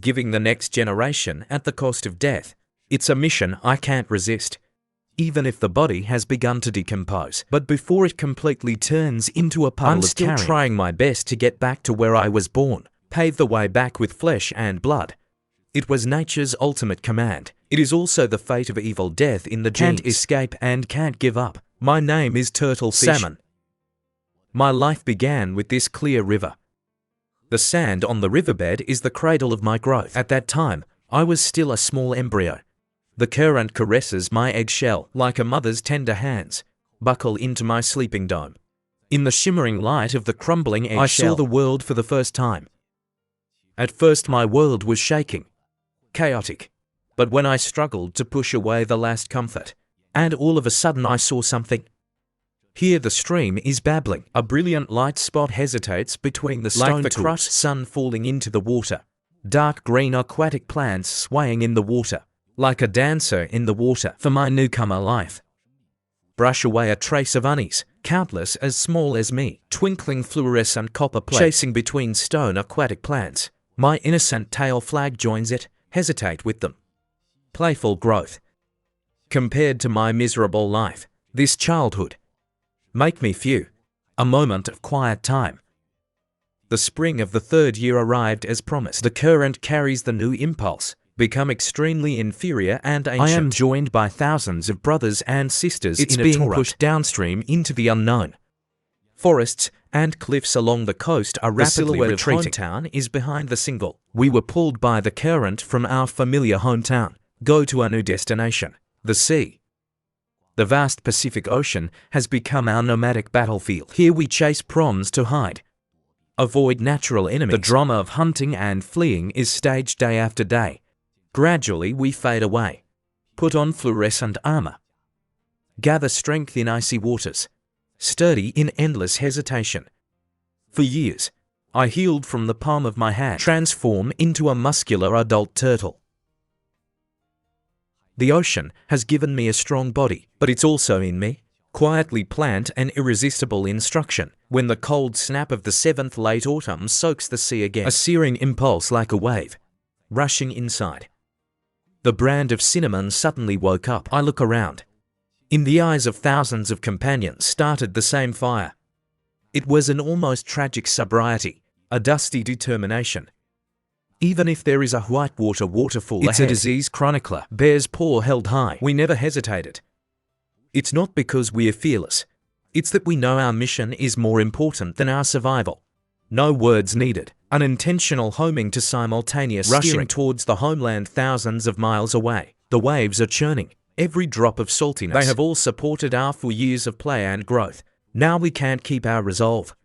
giving the next generation at the cost of death. It's a mission I can't resist, even if the body has begun to decompose. But before it completely turns into a puddle of carrion, I'm still trying my best to get back to where I was born, pave the way back with flesh and blood. It was nature's ultimate command. It is also the fate of evil death in the genes. Can't escape and can't give up. My name is Turtle Salmon. My life began with this clear river. The sand on the riverbed is the cradle of my growth. At that time, I was still a small embryo. The current caresses my eggshell like a mother's tender hands, buckle into my sleeping dome. In the shimmering light of the crumbling eggshell, I saw the world for the first time. At first my world was shaking, chaotic. But when I struggled to push away the last comfort, and all of a sudden I saw something. Here the stream is babbling. A brilliant light spot hesitates between the stone tools. Like the crushed sun falling into the water. Dark green aquatic plants swaying in the water. Like a dancer in the water for my newcomer life. Brush away a trace of unease, countless as small as me. Twinkling fluorescent copper plates chasing between stone aquatic plants. My innocent tail flag joins it, hesitate with them. Playful growth. Compared to my miserable life, this childhood. Make me few. A moment of quiet time. The spring of the third year arrived as promised. The current carries the new impulse, become extremely inferior and ancient. I am joined by thousands of brothers and sisters in a torrent. It's being pushed downstream into the unknown. Forests and cliffs along the coast are rapidly retreating. The hometown is behind the single. We were pulled by the current from our familiar hometown. Go to a new destination, the sea. The vast Pacific Ocean has become our nomadic battlefield. Here we chase prawns to hide. Avoid natural enemies. The drama of hunting and fleeing is staged day after day. Gradually we fade away. Put on fluorescent armor. Gather strength in icy waters. Sturdy in endless hesitation. For years, I healed from the palm of my hand. Transform into a muscular adult turtle. The ocean has given me a strong body, but it's also in me. Quietly plant an irresistible instruction. When the cold snap of the seventh late autumn soaks the sea again, a searing impulse like a wave, rushing inside. The brand of cinnamon suddenly woke up. I look around. In the eyes of thousands of companions started the same fire. It was an almost tragic sobriety, a dusty determination. Even if there is a whitewater waterfall ahead, it's a disease chronicler. Bear's paw held high. We never hesitated. It's not because we are fearless. It's that we know our mission is more important than our survival. No words needed. Unintentional homing to simultaneous rushing steering towards the homeland thousands of miles away. The waves are churning. Every drop of saltiness. They have all supported our 4 years of play and growth. Now we can't keep our resolve.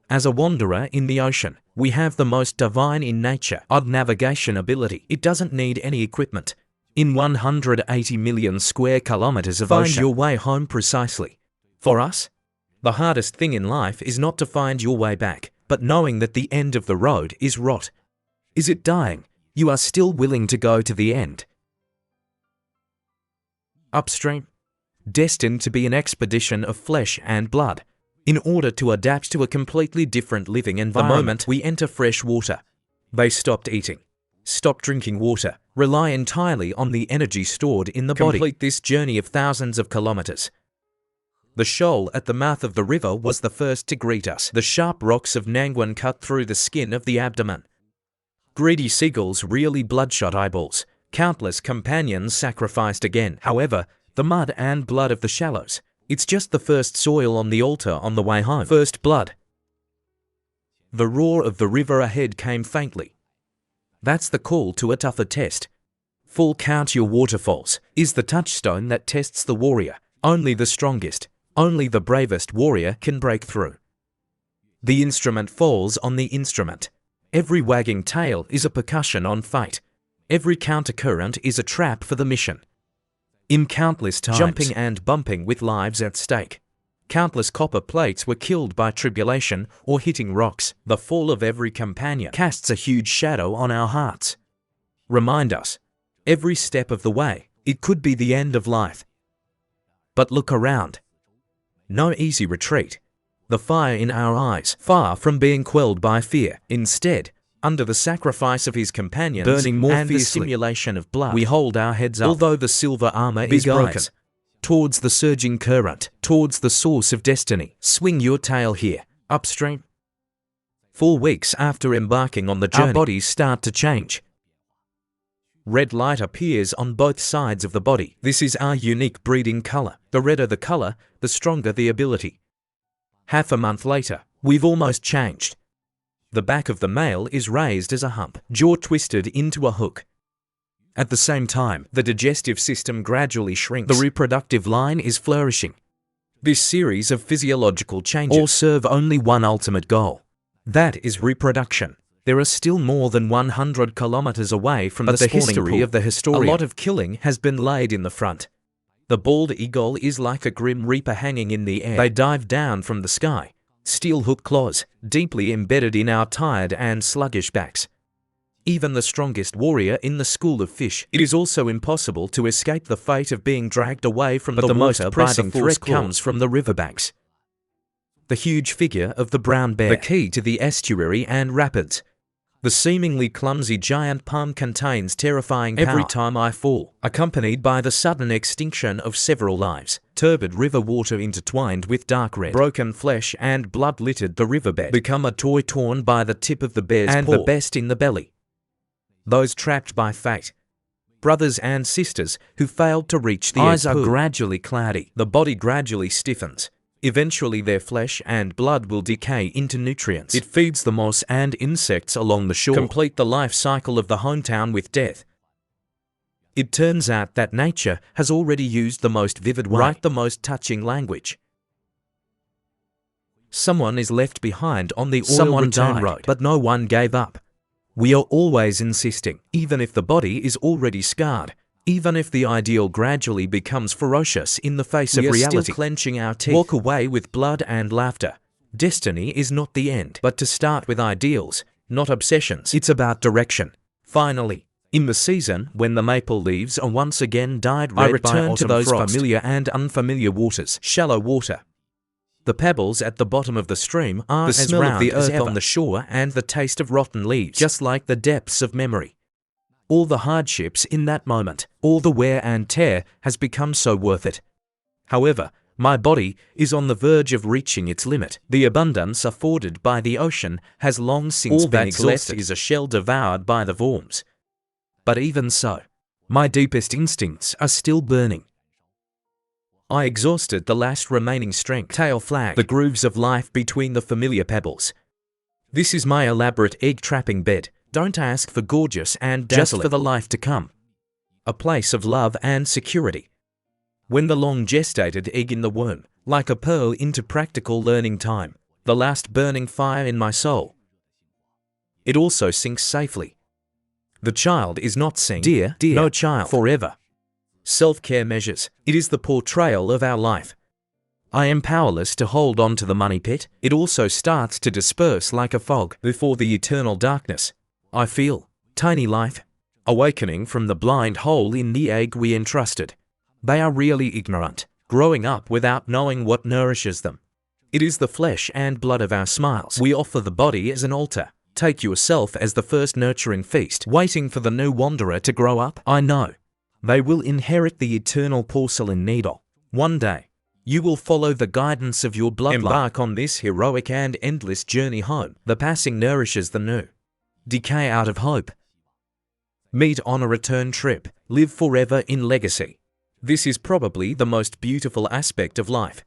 As a wanderer in the ocean, we have the most divine in nature, odd navigation ability. It doesn't need any equipment. In 180 million square kilometers of ocean, find your way home precisely. For us, the hardest thing in life is not to find your way back, but knowing that the end of the road is rot. Is it dying? You are still willing to go to the end. Upstream, destined to be an expedition of flesh and blood. In order to adapt to a completely different living environment, the moment we enter fresh water, they stopped eating, stopped drinking water, rely entirely on the energy stored in the body. Complete this journey of thousands of kilometers. The shoal at the mouth of the river was the first to greet us. The sharp rocks of Nangwan cut through the skin of the abdomen. Greedy seagulls really bloodshot eyeballs. Countless companions sacrificed again. However, the mud and blood of the shallows, it's just the first soil on the altar on the way home. First blood. The roar of the river ahead came faintly. That's the call to a tougher test. Full count your waterfalls is the touchstone that tests the warrior. Only the strongest, only the bravest warrior can break through. The instrument falls on the instrument. Every wagging tail is a percussion on fate. Every countercurrent is a trap for the mission. In countless times, jumping and bumping with lives at stake. Countless copper plates were killed by tribulation or hitting rocks. The fall of every companion casts a huge shadow on our hearts. Remind us, every step of the way, it could be the end of life. But look around. No easy retreat. The fire in our eyes, far from being quelled by fear. Instead, Under the sacrifice of his companions, burning more and fiercely, the stimulation of blood, we hold our heads up, although the silver armor is broken, towards the surging current, towards the source of destiny. Swing your tail here, upstream. 4 weeks after embarking on the journey, our bodies start to change. Red light appears on both sides of the body. This is our unique breeding color. The redder the color, the stronger the ability. Half a month later, we've almost changed. The back of the male is raised as a hump, jaw twisted into a hook. At the same time, the digestive system gradually shrinks. The reproductive line is flourishing. This series of physiological changes all serve only one ultimate goal. That is reproduction. There are still more than 100 kilometers away from the spawning pool of the historian. A lot of killing has been laid in the front. The bald eagle is like a grim reaper hanging in the air. They dive down from the sky, steel hook claws, deeply embedded in our tired and sluggish backs. Even the strongest warrior in the school of fish, it is also impossible to escape the fate of being dragged away from the most pressing threat comes from the riverbanks. The huge figure of the brown bear, the key to the estuary and rapids. The seemingly clumsy giant palm contains terrifying power. Every time I fall, accompanied by the sudden extinction of several lives. Turbid river water intertwined with dark red, broken flesh and blood littered the riverbed, become a toy torn by the tip of the bear's paw, and the best in the belly. Those trapped by fate. Brothers and sisters who failed to reach the eyes are gradually cloudy, the body gradually stiffens. Eventually their flesh and blood will decay into nutrients. It feeds the moss and insects along the shore. Complete the life cycle of the hometown with death. It turns out that nature has already used the most vivid way, write the most touching language. Someone is left behind on the oil return road, but no one gave up. We are always insisting, even if the body is already scarred. Even if the ideal gradually becomes ferocious in the face of reality, we are still clenching our teeth. Walk away with blood and laughter. Destiny is not the end, but to start with ideals, not obsessions. It's about direction. Finally, in the season when the maple leaves are once again dyed red, I return to those familiar and unfamiliar waters, shallow water. The pebbles at the bottom of the stream are the smell of the earth on the shore and the taste of rotten leaves, just like the depths of memory. All the hardships in that moment, all the wear and tear has become so worth it. However, my body is on the verge of reaching its limit. The abundance afforded by the ocean has long since been exhausted. All that's left is a shell devoured by the worms. But even so, my deepest instincts are still burning. I exhausted the last remaining strength. Tail flag, the grooves of life between the familiar pebbles. This is my elaborate egg-trapping bed. Don't ask for gorgeous and dazzling, just for the life to come. A place of love and security. When the long-gestated egg in the womb, like a pearl into practical learning time, the last burning fire in my soul. It also sinks safely. The child is not seen. Dear, no child, forever. Self-care measures, it is the portrayal of our life. I am powerless to hold on to the money pit. It also starts to disperse like a fog before the eternal darkness. I feel, tiny life, awakening from the blind hole in the egg we entrusted. They are really ignorant, growing up without knowing what nourishes them. It is the flesh and blood of our smiles. We offer the body as an altar. Take yourself as the first nurturing feast, waiting for the new wanderer to grow up. I know. They will inherit the eternal porcelain needle. One day, you will follow the guidance of your bloodline. Embark on this heroic and endless journey home. The passing nourishes the new. Decay out of hope. Meet on a return trip. Live forever in legacy. This is probably the most beautiful aspect of life.